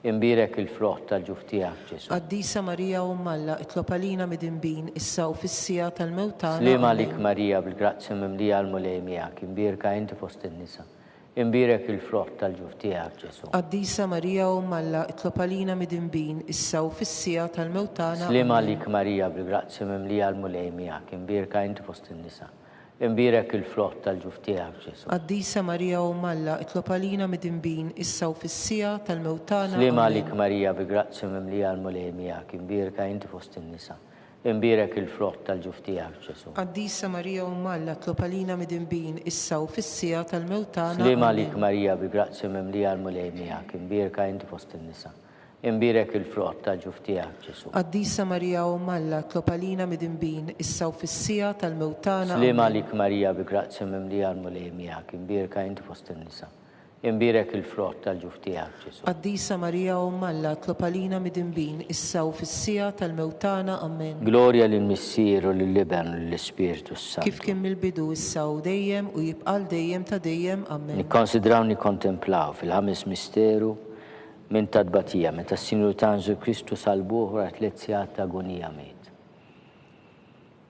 imbirek il-frott tal-ġuf tiegħek Ġesu. Qaddisa Marija Umm Alla, itlob għalina mid-inbin issa u fis-sija tal-mewt tagħna. Slima lik Marija bil-grazzja mimlija l-mulej miegħek, imbirka inti fost in-nisa. Imbirek il-frott tal-ġuf tiegħek Ġesu. Qaddisa Marija Umm Alla, itlob għalina mid-inbin issa u fis-sija tal-mewt tagħna. Slima lik Marija bil-grazzja mimlija l-mulej miegħek, imbirka inti fost in-nisa. Imbirek il-frott tal-ġuf tiegħek Ġesu. Qaddisa Marija Umm Alla, itlob għalina mid-inbin issa u fis-sija tal-mewt tagħna. Slima lik Marija bil-grazzja mimlija l-mulej miegħek, imbirka inti fost in-nisa. Imbirek il-frott tal-ġuf tiegħek Ġesu. Qaddisa Marija Umm Alla, itlob għalina mid-inbin issa u fis-sija tal-mewt tagħna. Slima lik Marija bil-grazzja mimlija l-mulej miegħek, imbirka inti fost in-nisa. Imbirek il-frott tal-ġuf tiegħek Ġesu. Qaddisa Marija Umm Alla, itlob għalina mid-inbin issa u fis-sija tal-mewt tagħna. Slima lik Marija bil-grazzja mimlija l-mulej miegħek, imbirka inti fost in-nisa. Imbirek il-frott tal-ġuf tiegħek Ġesu. Qaddisa Marija Umm Alla, itlob għalina mid-inbin issa u fis-sija tal-mewt tagħna. Amen. Glorja lill-Missier u lill-Liben u lill-Ispiritu Sant. Kif kien mill-bidu issa u dejjem u jibqa' dejjem ta' dejjem. Amen. Nikkonsidraw nikkontemplaw fil-ħames misteru minn tadbatija meta s-Sinjur Tanżu Kristu salbuh wara 3 sigħat ta' agonija miet.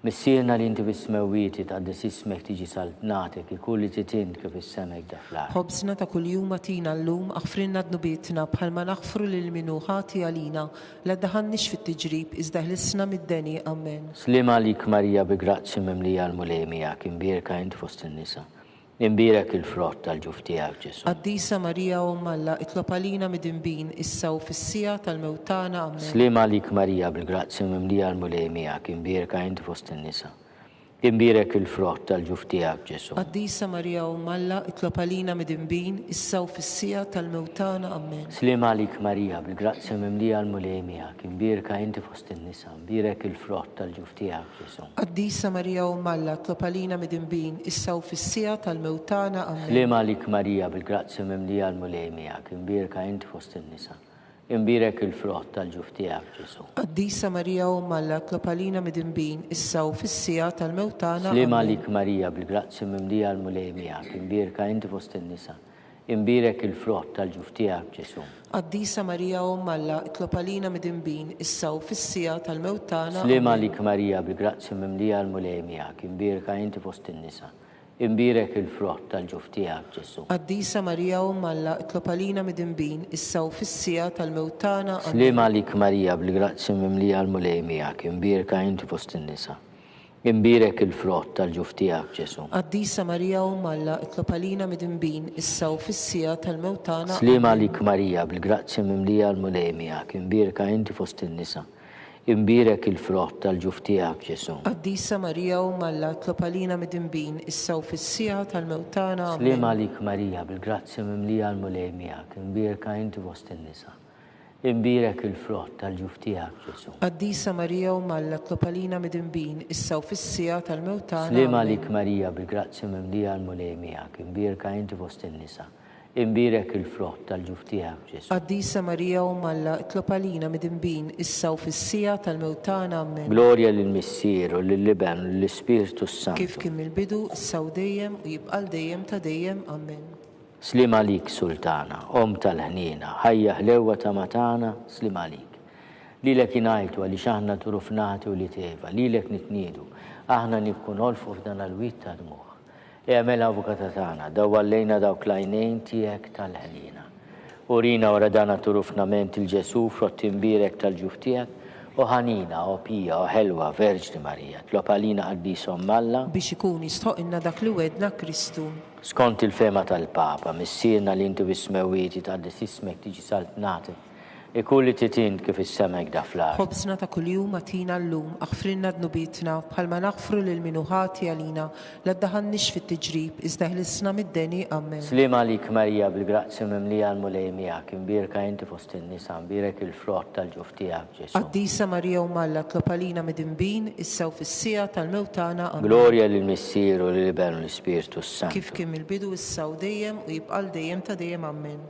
Missierna li inti bis-smewwieti tqaddis ismek tiġi saltnatek ikulli titint kif is-semek daflar. Ħobżna ta' kuljum atina llum aħfrinna dnubietna bħalma naħfru lil minu ħati għalina la daħannix fit-tiġrib iżda ħlisna mid-deni. Amen. Slima lik Marija bi grazzi mimlija l-mulej miegħek, imbirka inti fost in-nisa. Imbirek il-frott tal-ġuf tiegħek Ġesu. Qaddisa Marija Umm Alla, itlob għalina mid-inbin issa u fis-sija tal-mewt tagħna. Amen. Slima lik Marija bil-grazzi mimlija l-mulej miegħek, imbirka inti fost in-nisa. Imbirek il-frott tal-ġuf tiegħek Ġesu. Qaddisa Marija Umm Alla, itlob għalina mid-inbin issa u fis-sija tal-mewt tagħna. Amen. Slima lik Marija bil-grazzi mimlija l-mulej miegħek, imbirka inti fost in-nisa. Imbirek il-frott tal-ġuf tiegħek Ġesu. Qaddisa Marija Umm Alla, itlob għalina mid-inbin issa u fis-sija tal-mewt tagħna. Amen. Slima lik Marija bil-grazzi mimlija l-mulej miegħek, imbirka inti fost in-nisa. Imbirek il-frott tal-ġuf tiegħek Ġesu. Qaddisa Marija Umm Alla, itlob għalina mid-inbin issa u fis-sija tal-mewt tagħna. Slima lik Marija bil-grazzi mimlija l-mulej miegħek, imbirka inti fost in-nisa. Imbirek il-frott tal-ġuf tiegħek Ġesu. Qaddisa Marija Umm Alla, itlob għalina mid-inbin issa u fis-sija tal-mewt tagħna. Slima lik Marija bil-grazzi mimlija l-mulej miegħek, imbirka inti fost in-nisa. Imbirek il-frott tal-ġuf tiegħek Ġesu. Qaddisa Marija Umm Alla, itlob għalina mid-inbin issa u fis-sija tal-mewt tagħna. Slima lik Marija bil-grazzi mimlija l-mulej miegħek, imbirka inti fost in-nisa. Imbirek il-frott tal-ġuf tiegħek Ġesu. Qaddisa Marija Umm Alla, itlob għalina mid-inbin issa u fis-sija tal-mewt tagħna. Slima lik Marija bil-grazzi mimlija l-mulej miegħek, imbirka inti fost in-nisa. Imbirek il-frott tal-ġuf tiegħek Ġesu. Qaddisa Marija Umm Alla, itlob għalina mid-inbin issa u fis-sija tal-mewt tagħna. Slima lik Marija bil-grazzi mimlija l-mulej miegħek, imbirka inti fost in-nisa. Imbirek il-frott tal-ġuf tiegħek Ġesu. Qaddisa Marija Umm Alla, itlob għalina mid-inbin issa u fis-sija tal-mewt tagħna. Slima lik Marija bil-grazzi mimlija l-mulej miegħek, imbirka inti fost in-nisa. Imbirek il-frott tal-ġuf tiegħek Ġesu. Qaddisa Marija Umm Alla, itlob għalina mid-inbin issa u fis-sija tal-mewt tagħna. Amen. Glorja lill-Missier u lill-Liben u lill-Ispiritu Sant. Kif kien mill-bidu issa u dejjem u jibqa' dejjem ta' dejjem. Amen. Slima lik Sultana, Om tal-ħnina, ħajja ħlewwa ta' matana, slima lik. Lilek ingħajtu għaliex aħna turufnati u li teva, lilek nitniedu, aħna nibku nolfu f'dan l-wit ta' dmuħ. Eħmel avukata tagħna, dawwallejna dawk l-għajnejn tiegħek tal-ħnina. Urina wara dana turufnament il-Ġesu frott imbirek tal-ġuf tiegħek u ħanina u pija u ħelwa Verġni Marija, tlob għalina qaddisa Umm Alla biex ikun jistħoqilna dak li wedna Kristu. Skont il-fema tal-Papa, missierna li inti bis-smewwieti tqaddis ismek tiġi saltnatek, ikulli titint kif is-semek daflar. Ħobżna ta' kuljum atina llum aħfrinna dnubietna bħalma naħfru lil minu ħati għalina la ddaħannix fit-tiġrib iżda ħlisna mid-deni. Amen. Slima lik Marija bil-grazzi mimlija l-mulej miegħek, imbirka inti fost in-nisa, imbirek il-frott tal-ġuf tiegħek Ġesu. Qaddisa Marija Umm Alla, itlob għalina mid-inbin issa u fis-sija tal-mewt tagħna. Amen. Glorja lill-Missier u lill-Liben u l-Ispiritu Sant. Kif kien mill-bidu issa u dejjem u jibqa' dejjem ta' dejjem. Amen.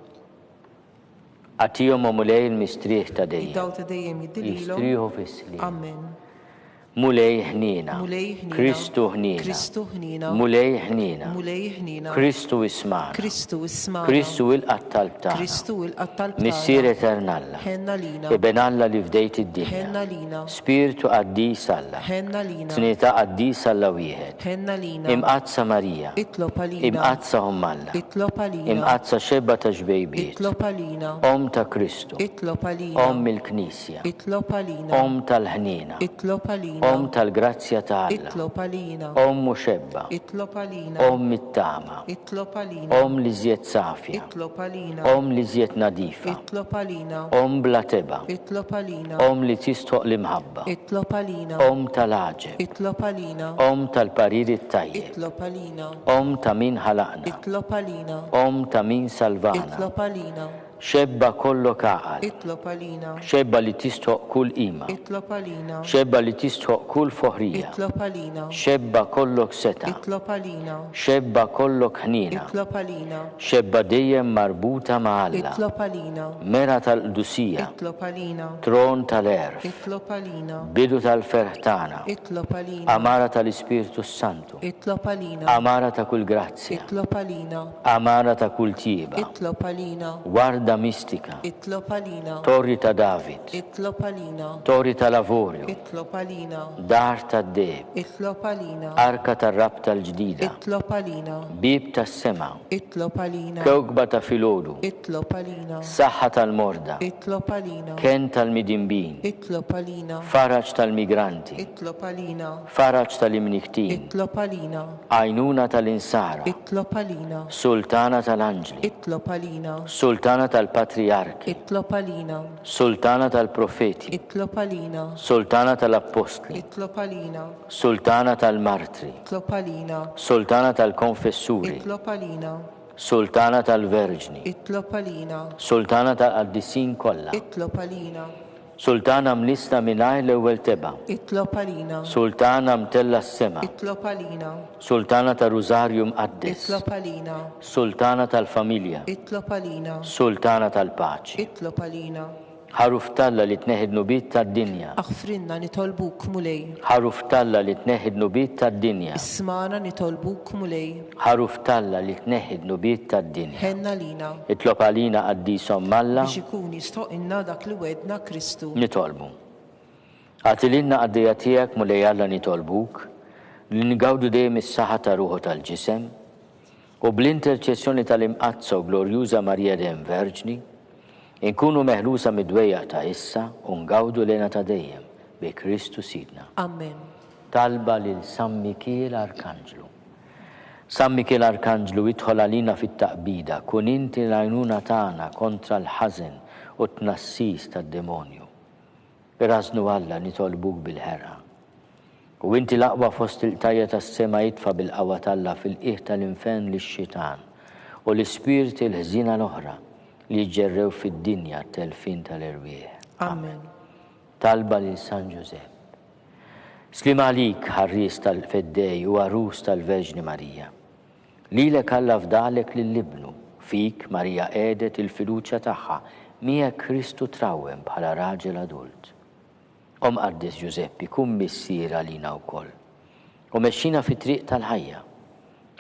Għatijom u mulej il-mistriħ ta' dejjem. Id-daw ta' dejjem jiddililhom. Jistriħu fis-slim. Amen. Mulej ħnina. Mulej ħnina. Kristu ħnina. Kristu ħnina. Mulej ħnina. Mulej ħnina. Kristu ismana. Kristu ismana. Kristu il-qattal b'tana. Kristu il-qattal b'tana. Missier eternalla. Ħenna lina. Ibn Alla li fdejt id-dinja. Ħenna lina. Spiritu qaddis Alla. Ħenna lina. Tnita qaddis Alla wieħed. Ħenna lina. Imqazza Marija. Itlob għalina. Imqazza Alla. Itlob għalina. Imqazza xebba ta' ġbejbiet. Itlob għalina. Om ta' Kristu. Itlob għalina. Om il-Knisja. Itlob għalina. Om tal-ħnina. Itlob għalina. Om tal-grazzja ta' Alla. Itlob għalina. Om muxebba. Itlob għalina. Om it-tama. Itlob għalina. Om li zjed safja. Itlob għalina. Om li zjed nadifa. Itlob għalina. Om bla teba. Itlob għalina. Om li tistoq l-imħabba. Itlob għalina. Om tal-aġeb. Itlob għalina. Om tal-pariri tajjeb. Itlob għalina. Om ta' min ħalaqna. Itlob għalina. Om ta' min salvana. Itlob għalina. Xebba kollok aqal. Itlob għalina. Xebba li tistoq kull ima. Itlob għalina. Xebba li tistoq kull foħrija. Itlob għalina. Xebba kollok seta. Itlob għalina. Xebba kollok ħnina. Itlob għalina. Xebba dejjem marbuta ma' Alla. Itlob għalina. Mera tal-qdusija. Itlob għalina. Tron tal-erf. Itlob għalina. Bidu tal-ferħtana. Itlob għalina. Amara tal-Ispiritu Santu. Itlob għalina. Amara ta' kull grazzja. Itlob għalina. Amara ta' kull tieba. Itlob għalina. Warda mistika. Itlob għalina. Torri ta' David. Itlob għalina. Torri ta' Lavorju. Itlob għalina. Dar ta' Deb. Itlob għalina. Arka ta' Rab tal-ġdida. Itlob għalina. Bib ta' sema. Itlob għalina. Kewkba ta' filodu. Itlob għalina. Saħħa tal-morda. Itlob għalina. Ken tal-midimbin. Itlob għalina. Faraġ tal-migranti. Itlob għalina. Faraġ tal-imniktin. Itlob għalina. Għajnuna tal-insara. Itlob għalina. Sultana tal-anġli. Itlob għalina. Sultana tal-patriarki. Itlob għalina. Sultana tal-profeti. Itlob għalina. Sultana tal-apostli. Itlob għalina. Sultana tal-martri. Itlob għalina. Sultana tal-konfessuri. Itlob għalina. Sultana tal-verġni. Itlob għalina. Sultana tal-qaddisin kollha. Itlob għalina. Sultana mlista mingħajr l-ewwel teba. Itlob għalina. Sultana mtella s-sema. Itlob għalina. Sultana tal-Rużarju mqaddes. Itlob għalina. Sultana tal-familja. Itlob għalina. Sultana tal-paċi. Itlob għalina. Ħaruf talla li tneħid nubiet tad-dinja. Aħfrinna nitolbuk mulej. Ħaruf talla li tneħid nubiet tad-dinja. Ismana nitolbuk mulej. Ħaruf talla li tneħid nubiet tad-dinja. Ħenna lina. Itlob għalina qaddisom Alla. Biex ikun jistoqinna dak li wedna Kristu. Nitolbu. Għatilinna għaddija tiegħek mulej Alla nitolbuk li ngawdu dejjem is-saħħa ta' ruħu tal-ġisem u bl-interċessjoni tal-imqazza u glorjuża Marija Dem Verġni inkunu meħlusa mid-dwejja ta' issa u ngawdu lena ta' dejjem bi Kristu Sidna. Amen. Talba lil San Mikiel Arkanġlu. San Mikiel Arkanġlu idħol għalina fit-taqbida, kun inti l-għajnuna tagħna kontra l-ħażen u t-tnassis tad-demonju. Irasnu Alla nitolbuk bil-ħerqa. U inti l-aqwa fost il-tajja tas-sema jitfa bil-qawwa talla fil-qiegħ tal-infern lix-xitan u l-ispirti l-ħżina l-oħra li ġerrew fid-dinja telfin tal-irwieħ. Amen. Talba lil San Giuseppe. Slim għalik ħarris tal-feddej u għarus tal-Verġni Marija. Lilek Alla fdalek lill-ibnu, fik Marija għedet il-fiduċja tagħha miegħek Kristu trawwem bħala raġel adult. Qaddes Giuseppe, kun missier għalina wkoll. U mexxina fit-triq tal-ħajja.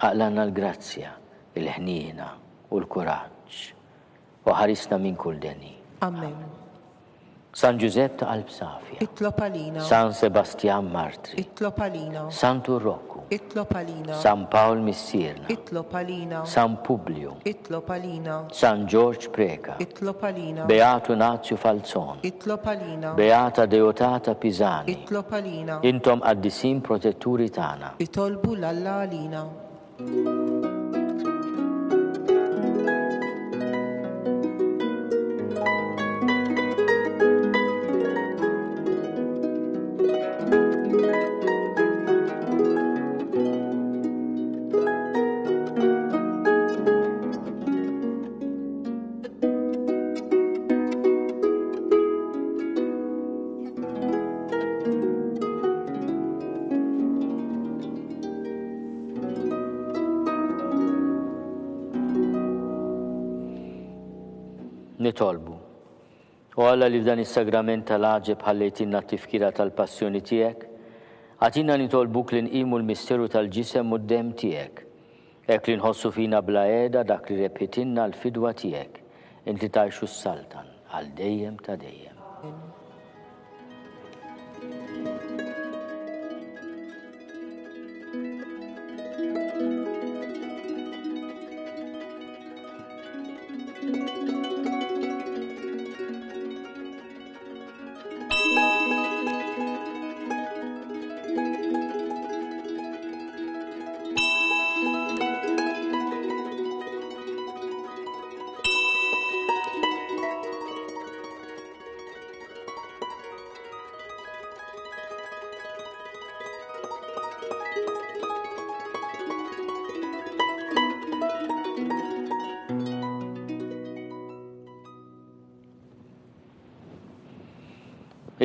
Aqlanna l-grazzja, il-ħniena u l-kuraġġ. U ħarisna minn kull deni. Amen. San Giuseppe ta' qalb safja. Itlob għalina. San Sebastian Martri. Itlob għalina. San Turrokku. Itlob għalina. San Paul Missierna. Itlob għalina. San Publio. Itlob għalina. San George Preka. Itlob għalina. Beato Nazio Falzon. Itlob għalina. Beata Deotata Pisani. Itlob għalina. Intom qaddisin protetturi tagħna. Itolbu l-Alla għalina. Nitolbu. U Alla li f'dan is-sagrament tal-aġeb ħallejtinna t-tifkira tal-passjoni tiegħek, Għatina nitolbuk li nqimu l-misteru tal-ġisem u d-dem tiegħek. Hekk li nħossu fina bla qiegħda dak li reppetinna l-fidwa tiegħek. Inti tgħixu s-saltan għal dejjem ta' dejjem.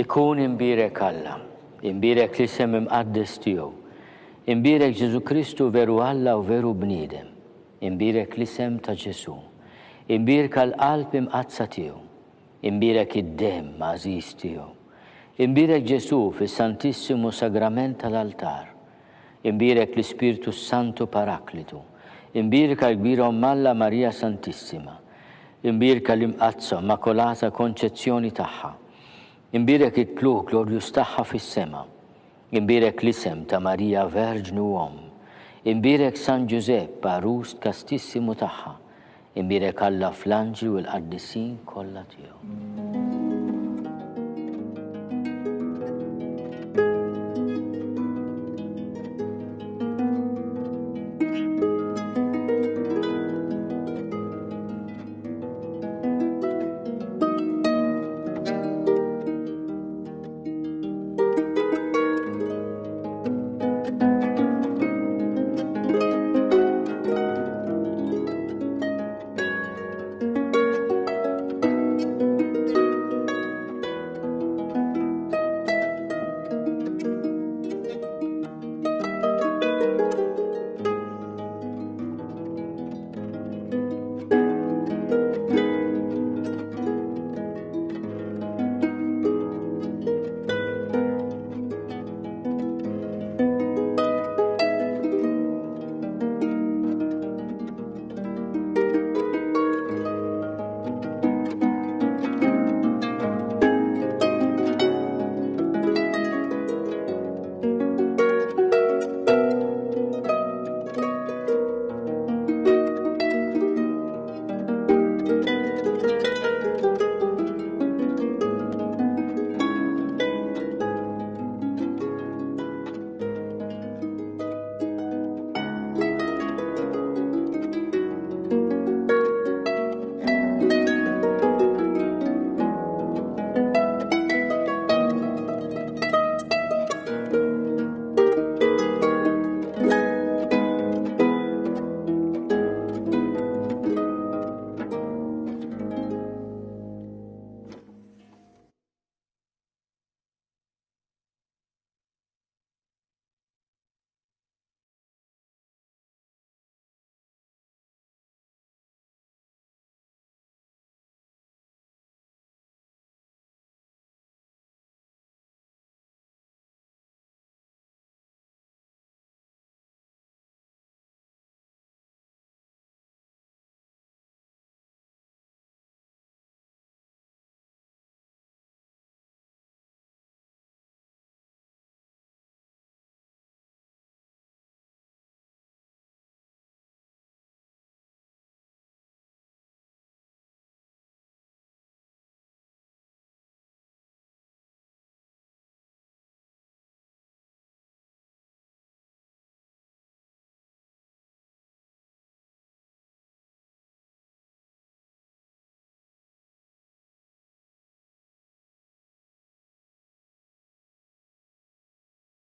Ikun imbirek Alla, imbirek l-isem imqaddes tiegħu, imbirek Ġesu Kristu veru Alla u veru bniedem, imbirek l-isem ta' Ġesu, imbirek għall-qalb imqazza tiegħu, imbirek id-dem għażiż tiegħu, imbirek Ġesu fis-Santissimu Sagrament tal-altar, imbirek l-Ispiritu Santu Paraklitu, imbirek għall-kbira Alla Marija Santissima, imbirek l-imqazza Immakolata Konċezzjoni tagħha, imbirek it-tluq glorjus tagħha fis-sema, imbirek l-isem ta' Marija Verġnu Om, imbirek San Giuseppe Arust Kastissimu tagħha, imbirek Alla fl-anġli u l-qaddisin kollha tiegħu.